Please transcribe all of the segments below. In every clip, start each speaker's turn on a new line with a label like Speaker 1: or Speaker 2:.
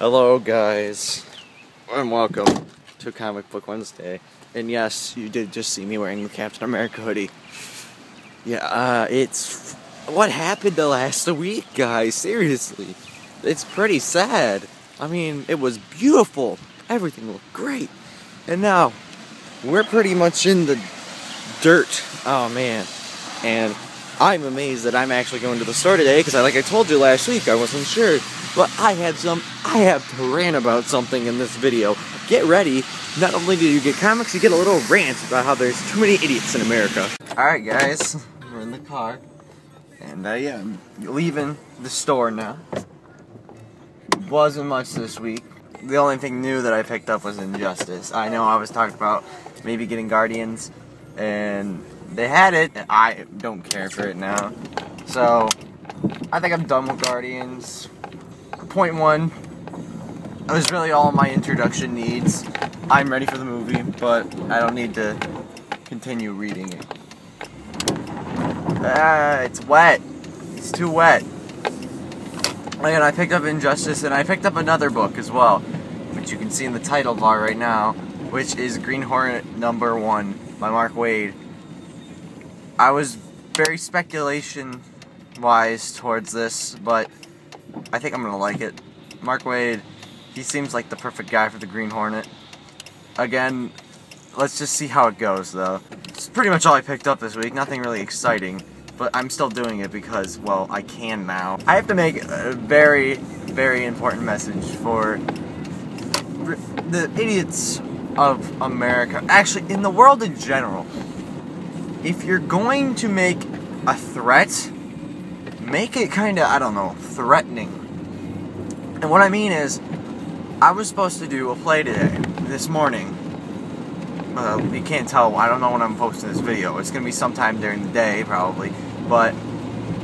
Speaker 1: Hello guys, and welcome to Comic Book Wednesday. And yes, you did just see me wearing the Captain America hoodie. Yeah, it's what happened the last week, guys. Seriously, it's pretty sad. I mean, it was beautiful. Everything looked great. And now, we're pretty much in the dirt. Oh man. And I'm amazed that I'm actually going to the store today, because like I told you last week, I wasn't sure. But I have to rant about something in this video. Get ready. Not only do you get comics, you get a little rant about how there's too many idiots in America. Alright guys, we're in the car. And I am leaving the store now. Wasn't much this week. The only thing new that I picked up was Injustice. I know I was talking about maybe getting Guardians, and they had it, and I don't care for it now. So, I think I'm done with Guardians. Point one, it was really all my introduction needs. I'm ready for the movie, but I don't need to continue reading it. It's wet. It's too wet. And I picked up Injustice, and I picked up another book as well, which you can see in the title bar right now, which is Green Hornet #1 by Mark Waid. I was very speculation-wise towards this, but I think I'm gonna like it. Mark Waid, he seems like the perfect guy for the Green Hornet. Again, let's just see how it goes, though. It's pretty much all I picked up this week. Nothing really exciting, but I'm still doing it because, well, I can now. I have to make a very, very important message for the idiots of America. Actually, in the world in general. If you're going to make a threat, make it kinda, I don't know, threatening. And what I mean is, I was supposed to do a play today, this morning. You can't tell, I don't know when I'm posting this video. It's gonna be sometime during the day, probably. But,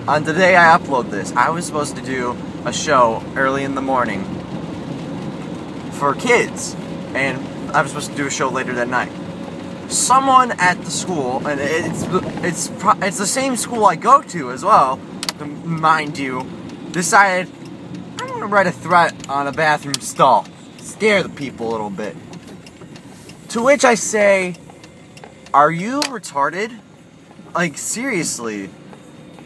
Speaker 1: on the day I upload this, I was supposed to do a show early in the morning for kids. And I was supposed to do a show later that night. Someone at the school, and it's the same school I go to as well, mind you, decided I'm gonna write a threat on a bathroom stall, scare the people a little bit. To which I say, are you retarded? Like, seriously,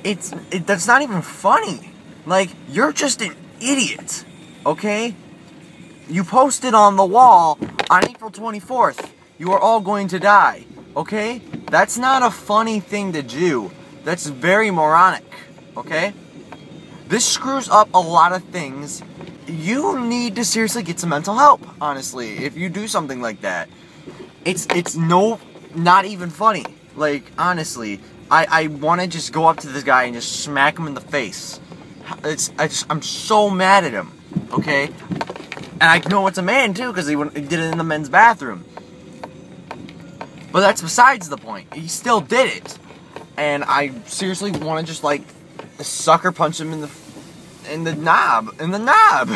Speaker 1: that's not even funny. Like, you're just an idiot, okay? You posted on the wall on April 24th. You are all going to die, okay? That's not a funny thing to do. That's very moronic, okay? This screws up a lot of things. You need to seriously get some mental help, honestly, if you do something like that. It's not even funny. Like, honestly, I want to just go up to this guy and just smack him in the face. I'm so mad at him, okay? And I know it's a man, too, because he did it in the men's bathroom. But that's besides the point. He still did it. And I seriously want to just, like, sucker punch him in the knob. In the knob.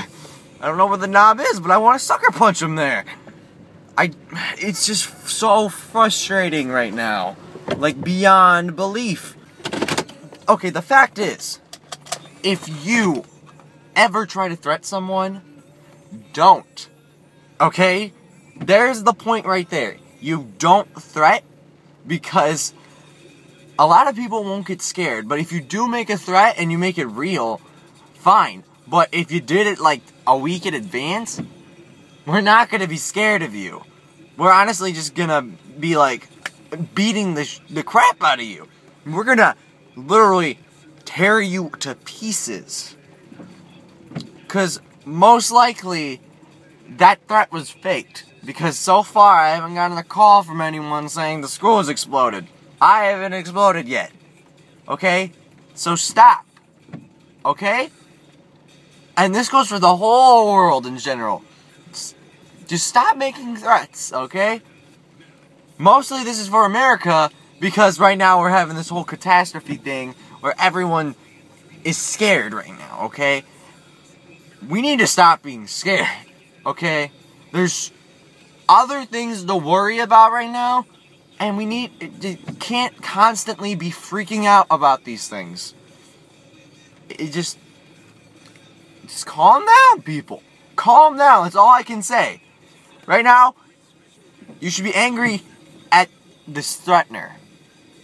Speaker 1: I don't know where the knob is, but I want to sucker punch him there. It's just so frustrating right now. Like, beyond belief. Okay, the fact is, if you ever try to threaten someone, don't. Okay? There's the point right there. You don't threat, because a lot of people won't get scared. But if you do make a threat and you make it real, fine. But if you did it like a week in advance, we're not going to be scared of you. We're honestly just going to be like beating the crap out of you. We're going to literally tear you to pieces. Because most likely that threat was faked. Because so far, I haven't gotten a call from anyone saying the school has exploded. I haven't exploded yet. Okay? So stop. Okay? And this goes for the whole world in general. Just stop making threats, okay? Mostly this is for America, because right now we're having this whole catastrophe thing where everyone is scared right now, okay? We need to stop being scared, okay? There's other things to worry about right now, and can't constantly be freaking out about these things. Just calm down, people. calm down. That's all I can say. Right now, you should be angry at this threatener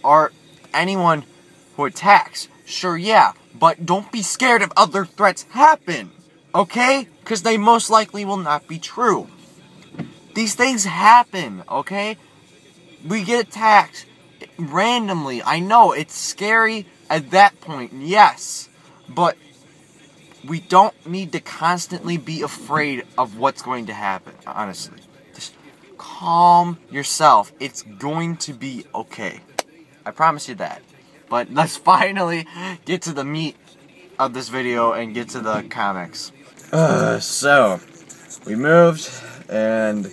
Speaker 1: or anyone who attacks. Sure, yeah, but don't be scared if other threats happen, okay? Because they most likely will not be true. These things happen, okay? We get attacked randomly. I know, it's scary at that point, yes. But we don't need to constantly be afraid of what's going to happen, honestly. Just calm yourself. It's going to be okay. I promise you that. But let's finally get to the meat of this video and get to the comics. So, we moved, and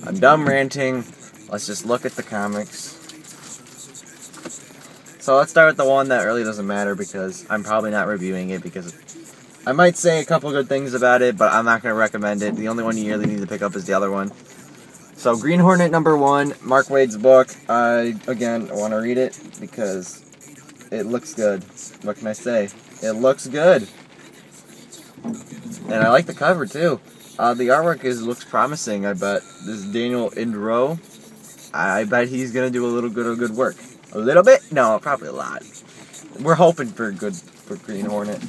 Speaker 1: I'm done ranting. Let's just look at the comics. So let's start with the one that really doesn't matter because I'm probably not reviewing it because I might say a couple good things about it, but I'm not going to recommend it. The only one you really need to pick up is the other one. So Green Hornet #1, Mark Waid's book. I, again, want to read it because it looks good. What can I say? It looks good. And I like the cover, too. The artwork looks promising, I bet. This is Daniel Indro. I bet he's going to do a little good work. A little bit? No, probably a lot. We're hoping for Green Hornet.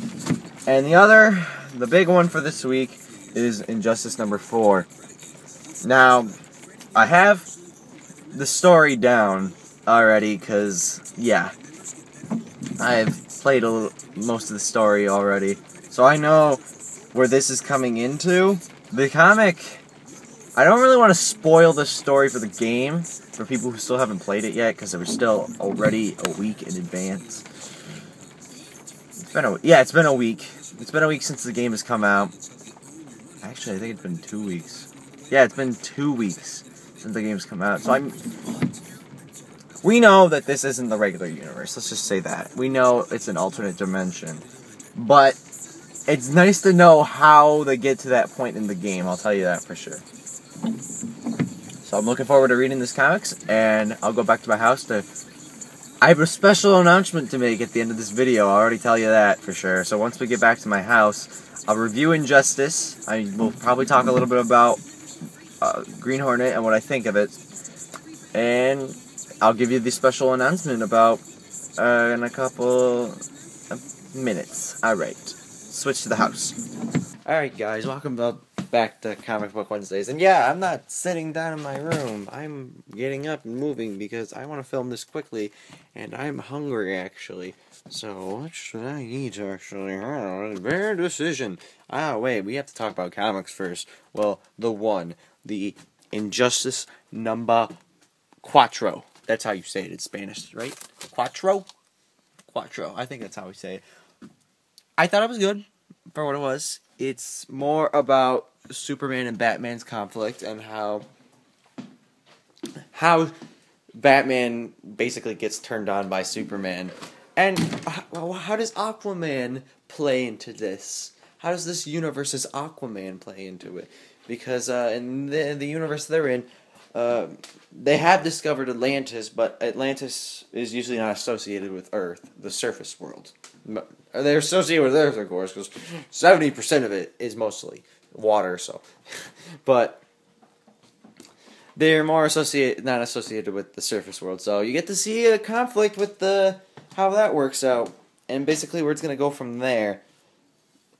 Speaker 1: And the big one for this week is Injustice #4. Now, I have the story down already because, yeah, I've played most of the story already. So I know where this is coming into. The comic, I don't really want to spoil the story for the game for people who still haven't played it yet because we're still already a week in advance. It's been a week. It's been a week since the game has come out. Actually, I think it's been 2 weeks. Yeah, it's been 2 weeks since the game's come out. So we know that this isn't the regular universe. Let's just say that. We know it's an alternate dimension. But it's nice to know how they get to that point in the game. I'll tell you that for sure. So I'm looking forward to reading this comics, and I'll go back to my house I have a special announcement to make at the end of this video. I'll already tell you that for sure. So once we get back to my house, I'll review Injustice. I will probably talk a little bit about Green Hornet and what I think of it. And I'll give you the special announcement about in a couple of minutes. Alright, switch to the house. Alright guys, welcome back to Comic Book Wednesdays. And yeah, I'm not sitting down in my room. I'm getting up and moving because I want to film this quickly. And I'm hungry, actually. So, what should I eat, actually? Bad decision. Wait, we have to talk about comics first. Well, the Injustice #4. That's how you say it in Spanish, right? Cuatro? Cuatro. I think that's how we say it. I thought it was good for what it was. It's more about Superman and Batman's conflict and how Batman basically gets turned on by Superman. And how does Aquaman play into this? How does this universe's Aquaman play into it? Because in the universe they're in, they have discovered Atlantis, but Atlantis is usually not associated with Earth, the surface world. They're associated with Earth, of course, because 70% of it is mostly water, so. But they're more not associated with the surface world, so you get to see a conflict with how that works out, and basically where it's going to go from there.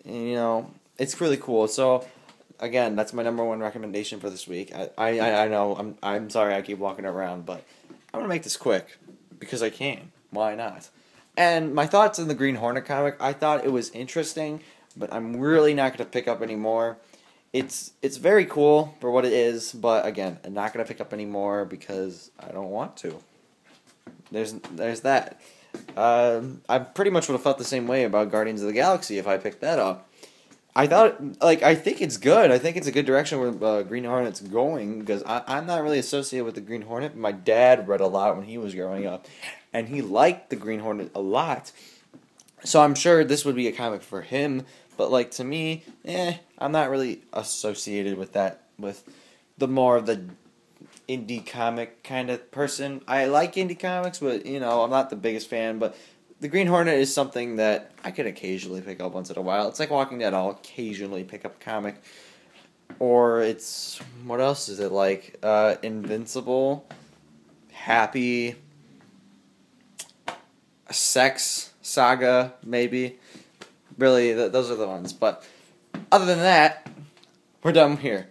Speaker 1: And, you know, it's really cool. So, again, that's my #1 recommendation for this week. I know, I'm sorry I keep walking around, but I'm going to make this quick, because I can. Why not? And my thoughts on the Green Hornet comic, I thought it was interesting, but I'm really not going to pick up any more. It's very cool for what it is, but again, I'm not going to pick up any more because I don't want to. There's that. I pretty much would have felt the same way about Guardians of the Galaxy if I picked that up. I think it's good. I think it's a good direction where Green Hornet's going, because I'm not really associated with the Green Hornet. My dad read a lot when he was growing up, and he liked the Green Hornet a lot. So I'm sure this would be a comic for him, but like to me, I'm not really associated with that, with the more of the indie comic kind of person. I like indie comics, but you know, I'm not the biggest fan, but the Green Hornet is something that I could occasionally pick up once in a while. It's like Walking Dead. I'll occasionally pick up a comic. or it's, what else is it like? Invincible, Happy, Sex Saga, maybe. Really, those are the ones. But other than that, we're done here.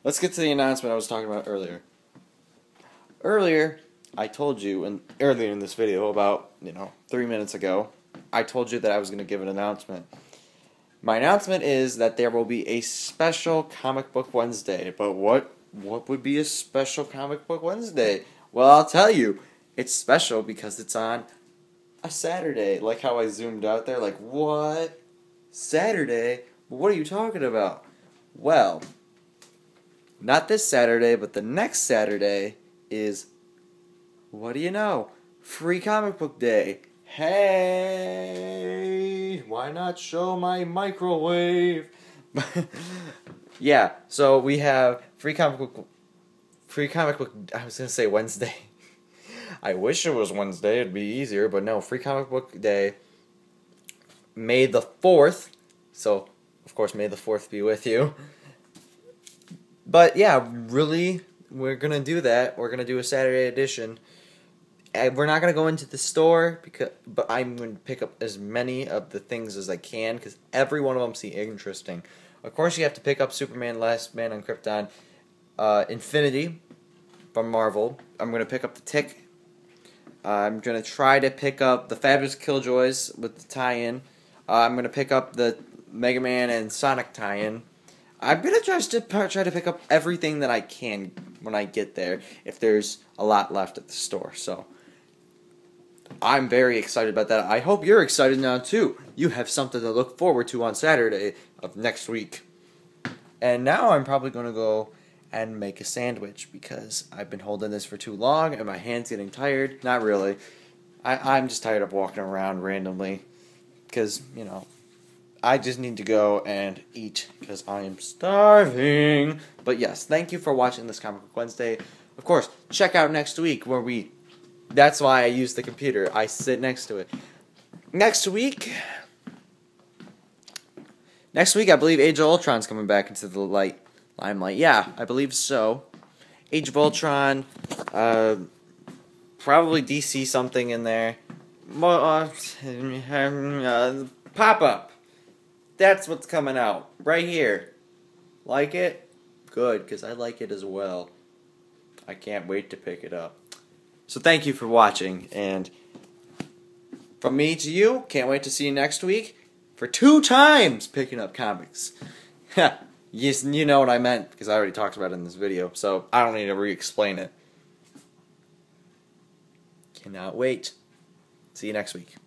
Speaker 1: Let's get to the announcement I was talking about earlier. Earlier, I told you, earlier in this video, about 3 minutes ago, I told you that I was going to give an announcement. My announcement is that there will be a special Comic Book Wednesday. But what would be a special Comic Book Wednesday? Well, I'll tell you. It's special because it's on a Saturday. Like how I zoomed out there, like, what? Saturday? What are you talking about? Well, not this Saturday, but the next Saturday is, what do you know? Free Comic Book Day. Hey, why not show my microwave? Yeah, so we have free comic book, I was going to say Wednesday. I wish it was Wednesday, it'd be easier, but no, Free Comic Book Day, May the 4th, so, of course, May the 4th be with you. But, yeah, really, we're going to do that. We're going to do a Saturday edition. We're not going to go into the store, but I'm going to pick up as many of the things as I can, because every one of them seem interesting. Of course, you have to pick up Superman Last Man on Krypton, Infinity from Marvel. I'm going to pick up the Tick. I'm going to try to pick up the Fabulous Killjoys with the tie-in. I'm going to pick up the Mega Man and Sonic tie-in. I'm going to try to pick up everything that I can when I get there, if there's a lot left at the store. So I'm very excited about that. I hope you're excited now, too. You have something to look forward to on Saturday of next week. And now I'm probably going to go and make a sandwich, because I've been holding this for too long and my hand's getting tired. Not really. I'm just tired of walking around randomly, because, I just need to go and eat, because I am starving. But yes, thank you for watching this Comic Book Wednesday. Of course, check out next week, where that's why I use the computer. I sit next to it. Next week, I believe Age of Ultron's coming back into the limelight. Yeah, I believe so. Age of Ultron, probably DC something in there. Pop-up. That's what's coming out right here. Like it? Good, because I like it as well. I can't wait to pick it up. So thank you for watching, and from me to you, can't wait to see you next week for 2 times picking up comics. Yes, you know what I meant, because I already talked about it in this video, so I don't need to re-explain it. Cannot wait. See you next week.